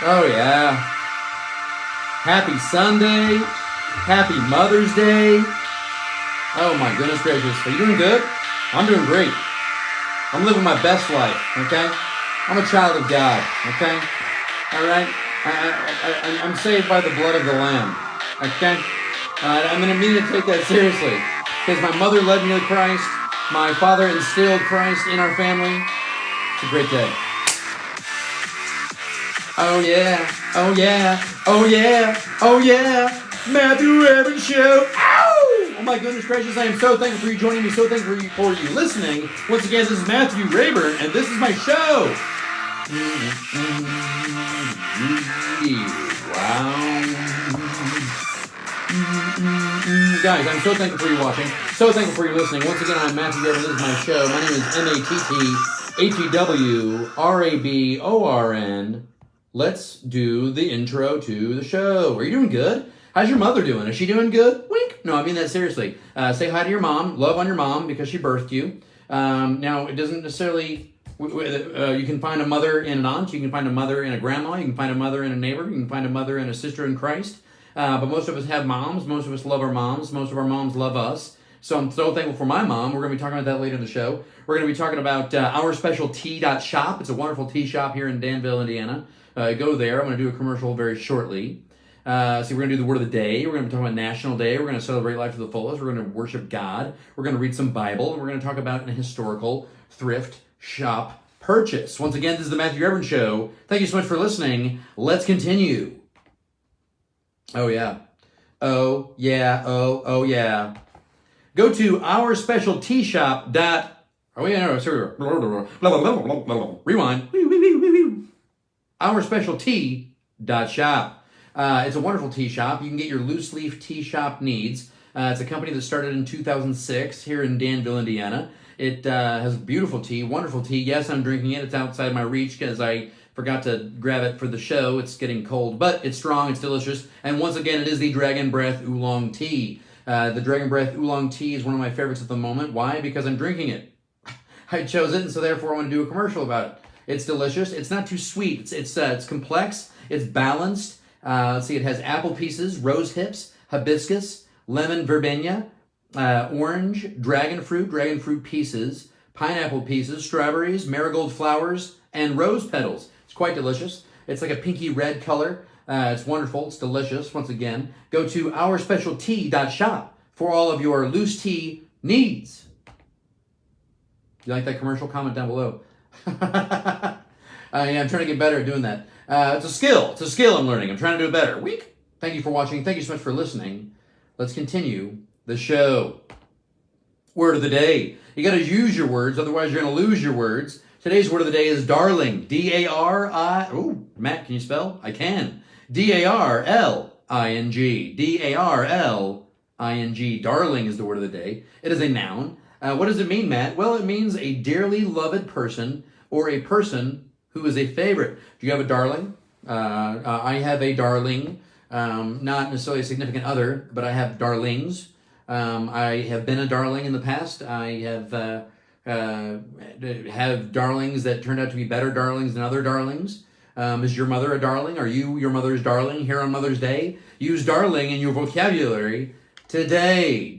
Oh, yeah. Happy Sunday. Happy Mother's Day. Oh, my goodness gracious. Are you doing good? I'm doing great. I'm living my best life, okay? I'm a child of God, okay? All right? I'm saved by the blood of the Lamb, okay? I'm going to need to take that seriously because my mother led me to Christ. My father instilled Christ in our family. It's a great day. Oh yeah, oh yeah, oh yeah, oh yeah, Matthew Evans Show. Ow! Oh my goodness gracious, I am so thankful for you joining me, so thankful for you listening. Once again, this is Matthew Rayburn, and this is my show. Wow. Guys, I'm so thankful for you watching, so thankful for you listening. Once again, I'm Matthew Rayburn, this is my show. My name is MattheWrborn. Let's do the intro to the show. Are you doing good? How's your mother doing? Is she doing good? Wink. No, I mean that seriously. Say hi to your mom. Love on your mom because she birthed you. Now, it doesn't necessarily... you can find a mother in an aunt. You can find a mother in a grandma. You can find a mother in a neighbor. You can find a mother in a sister in Christ. But most of us have moms. Most of us love our moms. Most of our moms love us. So I'm so thankful for my mom. We're going to be talking about that later in the show. We're going to be talking about our special tea.shop. It's a wonderful tea shop here in Danville, Indiana. Go there. I'm going to do a commercial very shortly. So we're going to do the word of the day. We're going to be talking about National Day. We're going to celebrate life to the fullest. We're going to worship God. We're going to read some Bible. And we're going to talk about an historical thrift shop purchase. Once again, this is the Matthew Rayburn Show. Thank you so much for listening. Let's continue. Oh, yeah. Oh, yeah. Oh, yeah. Go to our special tea shop. Oh, yeah, no, sorry. Rewind. Our special tea.shop. It's a wonderful tea shop. You can get your loose leaf tea shop needs. It's a company that started in 2006 here in Danville, Indiana. It has beautiful tea, wonderful tea. Yes, I'm drinking it. It's outside my reach because I forgot to grab it for the show. It's getting cold, but it's strong. It's delicious. And once again, it is the Dragon Breath Oolong Tea. The Dragon Breath Oolong Tea is one of my favorites at the moment. Why? Because I'm drinking it. I chose it, and so therefore I want to do a commercial about it. It's delicious. It's not too sweet. It's complex. It's balanced. Let's see. It has apple pieces, rose hips, hibiscus, lemon verbena, orange, dragon fruit pieces, pineapple pieces, strawberries, marigold flowers, and rose petals. It's quite delicious. It's like a pinky red color. It's wonderful. It's delicious. Once again, go to ourspecialtea.shop for all of your loose tea needs. You like that commercial? Comment down below. Yeah, I'm trying to get better at doing that. It's a skill. It's a skill I'm learning. I'm trying to do it better. Week. Thank you for watching. Thank you so much for listening. Let's continue the show. Word of the day. You got to use your words, otherwise you're going to lose your words. Today's word of the day is darling. D-A-R-I... Oh, Matt, can you spell? I can. D-A-R-L-I-N-G. D-A-R-L-I-N-G. Darling is the word of the day. It is a noun. What does it mean, Matt? Well, it means a dearly loved person or a person who is a favorite. Do you have a darling? I have a darling. Not necessarily a significant other, but I have darlings. I have been a darling in the past. I have darlings that turned out to be better darlings than other darlings. Is your mother a darling? Are you your mother's darling here on Mother's Day? Use darling in your vocabulary today.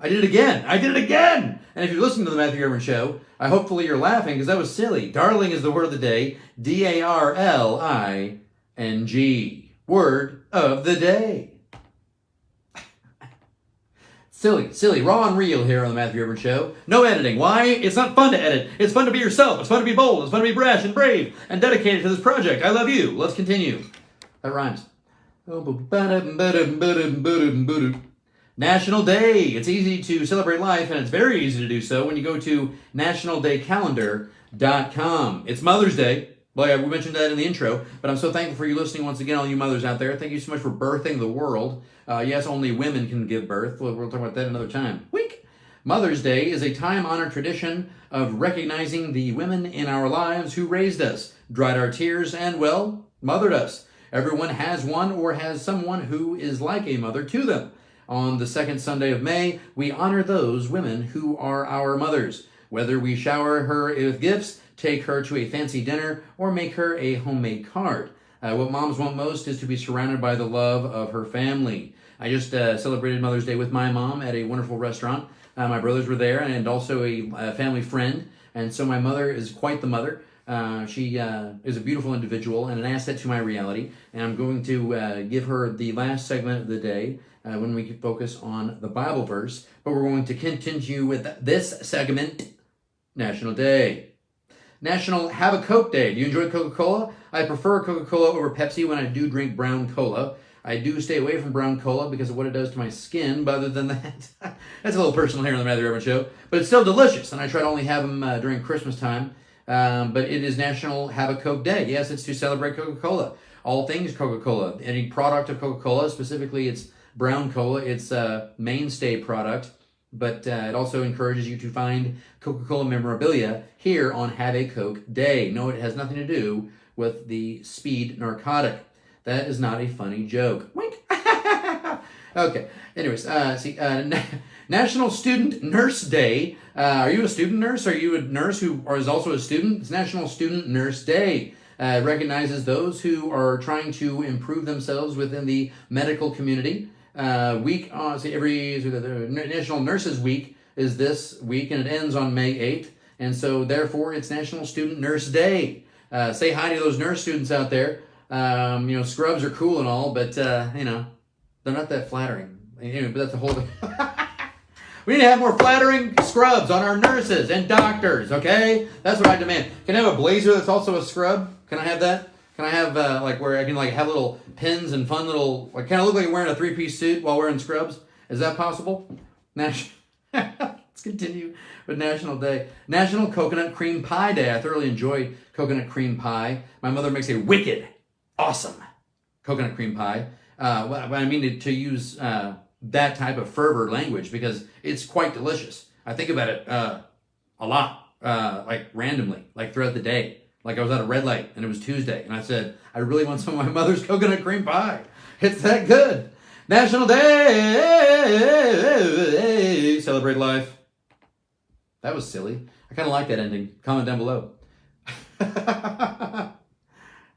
I did it again. I did it again. And if you're listening to the Matthew Rayburn Show, hopefully you're laughing because that was silly. Darling is the word of the day. D-A-R-L-I-N-G. Word of the day. Silly, raw and real here on the Matthew Rayburn Show. No editing. Why? It's not fun to edit. It's fun to be yourself. It's fun to be bold. It's fun to be brash and brave and dedicated to this project. I love you. Let's continue. That rhymes. National Day. It's easy to celebrate life, and it's very easy to do so when you go to nationaldaycalendar.com. It's Mother's Day. Well, yeah, we mentioned that in the intro, but I'm so thankful for you listening once again, all you mothers out there. Thank you so much for birthing the world. Yes, only women can give birth. We'll talk about that another time. Wink! Mother's Day is a time-honored tradition of recognizing the women in our lives who raised us, dried our tears, and, well, mothered us. Everyone has one or has someone who is like a mother to them. On the second Sunday of May, we honor those women who are our mothers. Whether we shower her with gifts, take her to a fancy dinner, or make her a homemade card. What moms want most is to be surrounded by the love of her family. I just celebrated Mother's Day with my mom at a wonderful restaurant. My brothers were there, and also a family friend. And so my mother is quite the mother. She is a beautiful individual and an asset to my reality. And I'm going to give her the last segment of the day when we focus on the Bible verse. But we're going to continue with this segment, National Day. National Have a Coke Day. Do you enjoy Coca-Cola? I prefer Coca-Cola over Pepsi when I do drink brown cola. I do stay away from brown cola because of what it does to my skin, but other than that, that's a little personal here on the Matthew Reverend Show. But it's still delicious, and I try to only have them during Christmas time. But it is National Have a Coke Day. Yes, it's to celebrate Coca-Cola. All things Coca-Cola. Any product of Coca-Cola, specifically it's brown cola. It's a mainstay product, but it also encourages you to find Coca-Cola memorabilia here on Have a Coke Day. No, it has nothing to do with the speed narcotic. That is not a funny joke. Wink. Okay. Anyways, National Student Nurse Day. Are you a student nurse? Are you a nurse who is also a student? It's National Student Nurse Day. It recognizes those who are trying to improve themselves within the medical community. National Nurses Week is this week, and it ends on May 8th. And so, therefore, it's National Student Nurse Day. Say hi to those nurse students out there. Scrubs are cool and all, but, they're not that flattering. Anyway, but that's a whole... We need to have more flattering scrubs on our nurses and doctors, okay? That's what I demand. Can I have a blazer that's also a scrub? Can I have that? Can I have, where I can, have little pins and fun little... kind of look like you're wearing a three-piece suit while wearing scrubs? Is that possible? Let's continue with National Day. National Coconut Cream Pie Day. I thoroughly enjoy coconut cream pie. My mother makes a wicked, awesome coconut cream pie. I mean to use that type of fervor language because it's quite delicious. I think about it a lot, randomly, throughout the day. I was at a red light and it was Tuesday and I said, I really want some of my mother's coconut cream pie. It's that good. National Day. Celebrate life. That was silly. I kind of like that ending. Comment down below.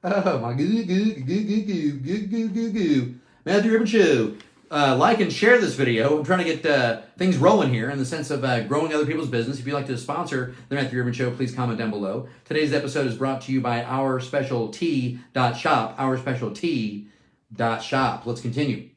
Oh, my goo. Matthew Reverend Show. Like and share this video. I'm trying to get things rolling here in the sense of growing other people's business. If you'd like to sponsor the Matthew Reverend Show, please comment down below. Today's episode is brought to you by OurSpecialTea.shop. OurSpecialTea.shop. Let's continue.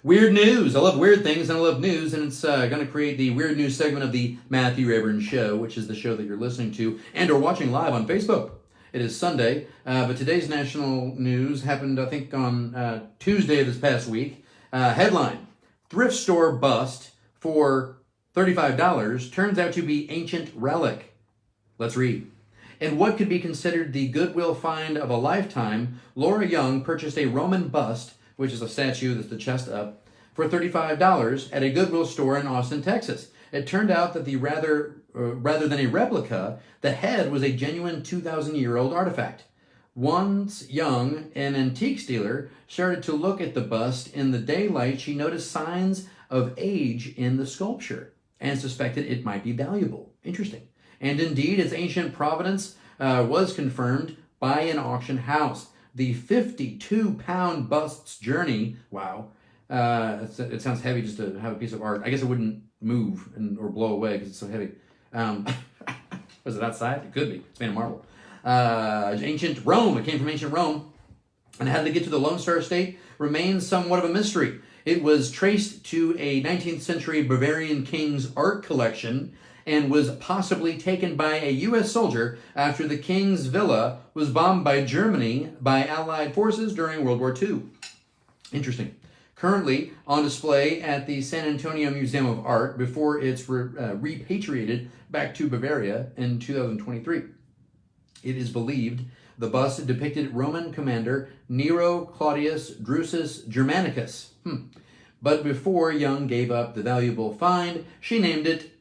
Weird news. I love weird things and I love news, and it's going to create the weird news segment of the Matthew Reverend Show, which is the show that you're listening to and or watching live on Facebook. It is Sunday, but today's national news happened, I think, on Tuesday of this past week. Headline, thrift store bust for $35 turns out to be ancient relic. Let's read. In what could be considered the Goodwill find of a lifetime, Laura Young purchased a Roman bust, which is a statue that's the chest up, for $35 at a Goodwill store in Austin, Texas. It turned out that rather than a replica, the head was a genuine 2,000-year-old artifact. Once Young, an antiques dealer, started to look at the bust in the daylight, she noticed signs of age in the sculpture and suspected it might be valuable. Interesting. And indeed, its ancient provenance was confirmed by an auction house. The 52-pound bust's journey, wow, it sounds heavy just to have a piece of art. I guess it wouldn't move or blow away because it's so heavy. Was it outside? It could be. It's made of marble. Ancient Rome. It came from ancient Rome. And how did it get to the Lone Star State remains somewhat of a mystery. It was traced to a 19th century Bavarian king's art collection and was possibly taken by a U.S. soldier after the king's villa was bombed by Germany by Allied forces during World War II. Interesting. Currently on display at the San Antonio Museum of Art before it's repatriated back to Bavaria in 2023. It is believed the bust depicted Roman commander Nero Claudius Drusus Germanicus. But before Young gave up the valuable find, she named it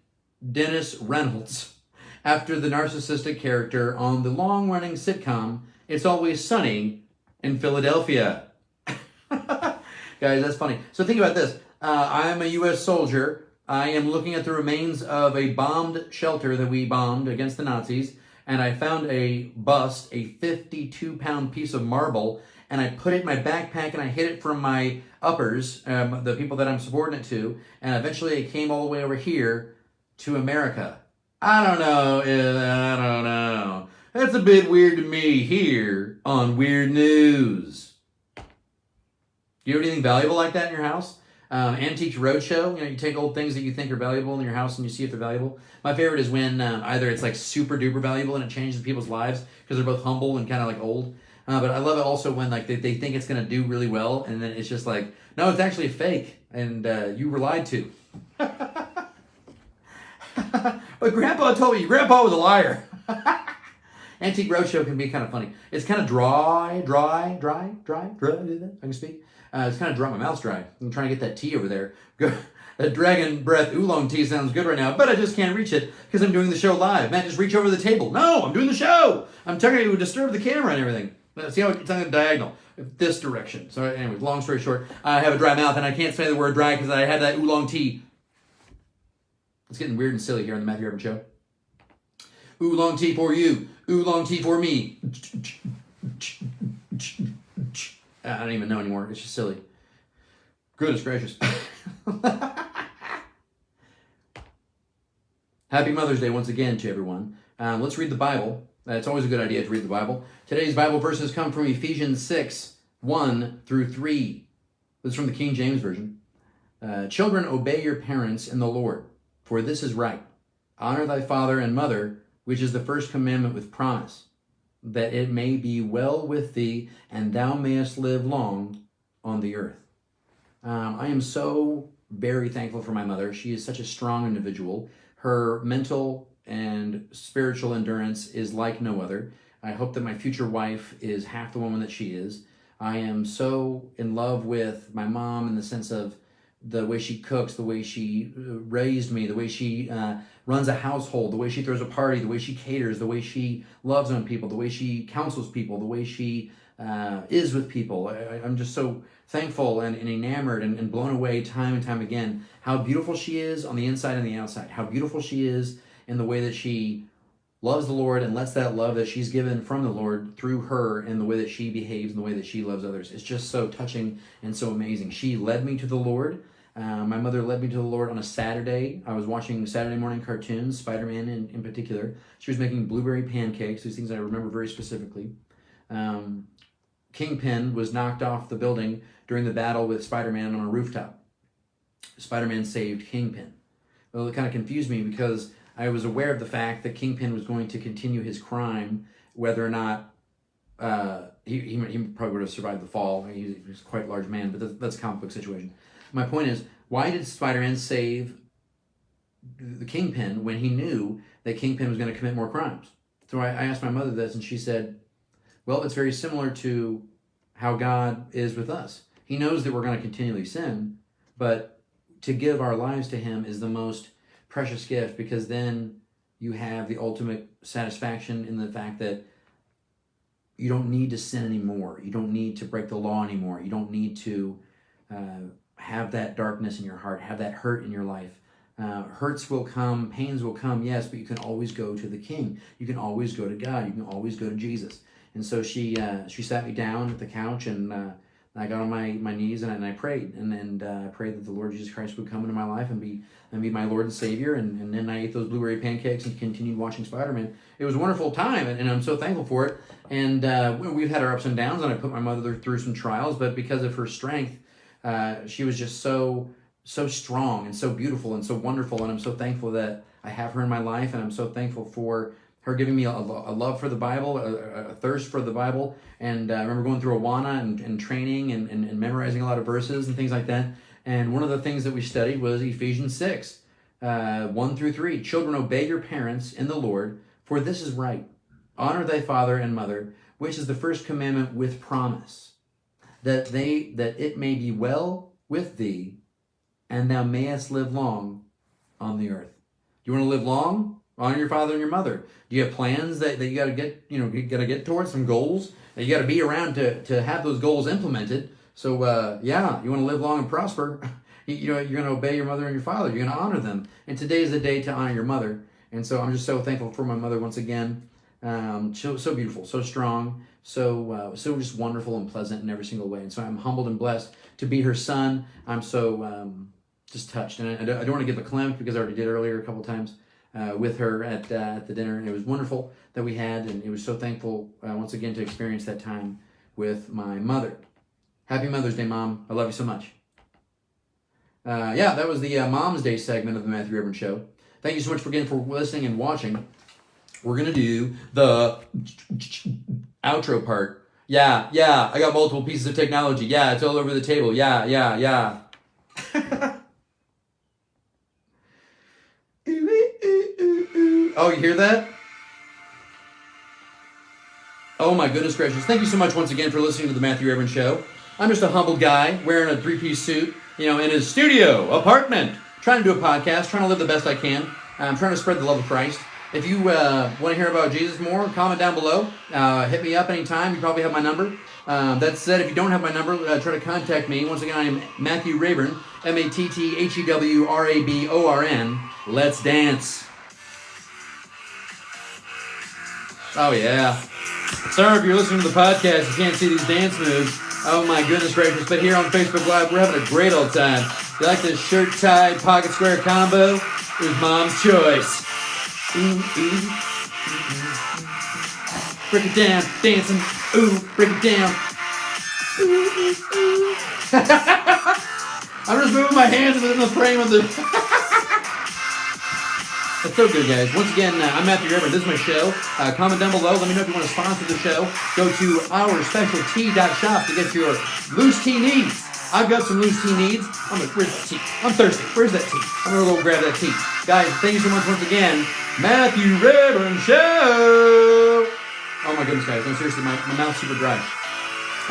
Dennis Reynolds, after the narcissistic character on the long-running sitcom It's Always Sunny in Philadelphia. Guys, that's funny. So think about this. I'm a U.S. soldier. I am looking at the remains of a bombed shelter that we bombed against the Nazis. and I found a bust, a 52-pound piece of marble, and I put it in my backpack and I hid it from my uppers, the people that I'm subordinate to, and eventually it came all the way over here to America. I don't know. That's a bit weird to me here on Weird News. Do you have anything valuable like that in your house? Antiques Roadshow, you take old things that you think are valuable in your house and you see if they're valuable. My favorite is when either it's like super duper valuable and it changes people's lives because they're both humble and kind of like old. But I love it also when like they think it's going to do really well and then it's just like, no, it's actually fake and you were lied to. But Grandpa told me, Grandpa was a liar. Antique Roadshow can be kind of funny. It's kind of dry. I can speak. It's kind of dry. My mouth's dry. I'm trying to get that tea over there. That dragon breath oolong tea sounds good right now, but I just can't reach it because I'm doing the show live. Matt, just reach over the table. No, I'm doing the show. I'm telling you, it would disturb the camera and everything. See how it's on the diagonal, this direction. So anyway, long story short, I have a dry mouth and I can't say the word dry because I had that oolong tea. It's getting weird and silly here on the Matthew Urban Show. Oolong tea for you. Oolong tea for me. I don't even know anymore. It's just silly. Goodness gracious. Happy Mother's Day once again to everyone. Let's read the Bible. It's always a good idea to read the Bible. Today's Bible verses come from Ephesians 6, 1 through 3. This is from the King James Version. Children, obey your parents in the Lord, for this is right. Honor thy father and mother, which is the first commandment with promise, that it may be well with thee, and thou mayest live long on the earth. I am so very thankful for my mother. She is such a strong individual. Her mental and spiritual endurance is like no other. I hope that my future wife is half the woman that she is. I am so in love with my mom in the sense of the way she cooks, the way she raised me, the way she runs a household, the way she throws a party, the way she caters, the way she loves on people, the way she counsels people, the way she is with people. I'm just so thankful and enamored and blown away time and time again how beautiful she is on the inside and the outside, how beautiful she is in the way that she loves the Lord and lets that love that she's given from the Lord through her in the way that she behaves and the way that she loves others. It's just so touching and so amazing. She led me to the Lord. My mother led me to the Lord on a Saturday. I was watching Saturday morning cartoons, Spider-Man in particular. She was making blueberry pancakes, these things I remember very specifically. Kingpin was knocked off the building during the battle with Spider-Man on a rooftop. Spider-Man saved Kingpin. Well, it kind of confused me because I was aware of the fact that Kingpin was going to continue his crime, whether or not he probably would have survived the fall. He's quite a large man, but that's a comic book situation. My point is, why did Spider-Man save the Kingpin when he knew that Kingpin was going to commit more crimes? So I asked my mother this, and she said, well, it's very similar to how God is with us. He knows that we're going to continually sin, but to give our lives to him is the most precious gift, because then you have the ultimate satisfaction in the fact that you don't need to sin anymore. You don't need to break the law anymore. You don't need to have that darkness in your heart, have that hurt in your life. Hurts will come, pains will come, yes, but you can always go to the King. You can always go to God. You can always go to Jesus. And so she sat me down at the couch, and I got on my knees and I prayed, and I prayed that the Lord Jesus Christ would come into my life and be my Lord and Savior. And then I ate those blueberry pancakes and continued watching Spider-Man. It was a wonderful time, and I'm so thankful for it. And we've had our ups and downs, and I put my mother through some trials, but because of her strength, she was just so strong and so beautiful and so wonderful, and I'm so thankful that I have her in my life, and I'm so thankful for her giving me a love for the Bible, a thirst for the Bible. And I remember going through Awana and training and memorizing a lot of verses and things like that. And one of the things that we studied was Ephesians 6, 1 through 3. Children, obey your parents in the Lord, for this is right. Honor thy father and mother, which is the first commandment with promise, that it may be well with thee, and thou mayest live long on the earth. Do you want to live long? Honor your father and your mother. Do you have plans that you got to get, you got to get towards, some goals that you got to be around to have those goals implemented? So yeah, you want to live long and prosper. You're going to obey your mother and your father. You're going to honor them. And today is the day to honor your mother. And so I'm just so thankful for my mother once again. So beautiful, so strong, so just wonderful and pleasant in every single way. And so I'm humbled and blessed to be her son. I'm so just touched, and I don't want to give a Clem because I already did earlier a couple times with her at the dinner, and it was wonderful that we had, and it was so thankful once again to experience that time with my mother. Happy Mother's Day, Mom. I love you so much. Yeah, that was the Mom's Day segment of the Matthew Rayburn Show. Thank you so much again for listening and watching. We're going to do the outro part. Yeah, I got multiple pieces of technology. Yeah, it's all over the table. Yeah. Oh, you hear that? Oh my goodness gracious. Thank you so much once again for listening to the Matthew Rayburn Show. I'm just a humble guy wearing a three-piece suit, in his studio, apartment, trying to do a podcast, trying to live the best I can. I'm trying to spread the love of Christ. If you want to hear about Jesus more, comment down below. Hit me up anytime. You probably have my number. That said, if you don't have my number, try to contact me. Once again, I am Matthew Rayburn, MattheWrabborn. Let's dance. Oh, yeah. Sorry if you're listening to the podcast, you can't see these dance moves. Oh, my goodness gracious. But here on Facebook Live, we're having a great old time. You like this shirt-tied pocket square combo? It was Mom's choice. Ooh. Break it down, dancing. Ooh, break it down. Ooh. I'm just moving my hands within the frame of the... That's so good, guys. Once again, I'm Matthew Rayburn. This is my show. Comment down below. Let me know if you want to sponsor the show. Go to ourspecialtea.shop to get your loose tea needs. I've got some loose tea needs. Where's that tea? I'm thirsty. Where's that tea? I'm going to go grab that tea. Guys, thank you so much once again. Matthew Rayburn Show. Oh my goodness, guys. No, seriously, my mouth's super dry.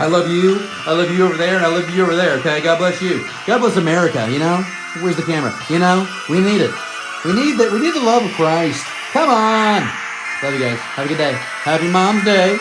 I love you. I love you over there, and I love you over there, okay? God bless you. God bless America, Where's the camera? We need it. We need that. We need the love of Christ. Come on. Love you guys. Have a good day. Happy Mom's Day.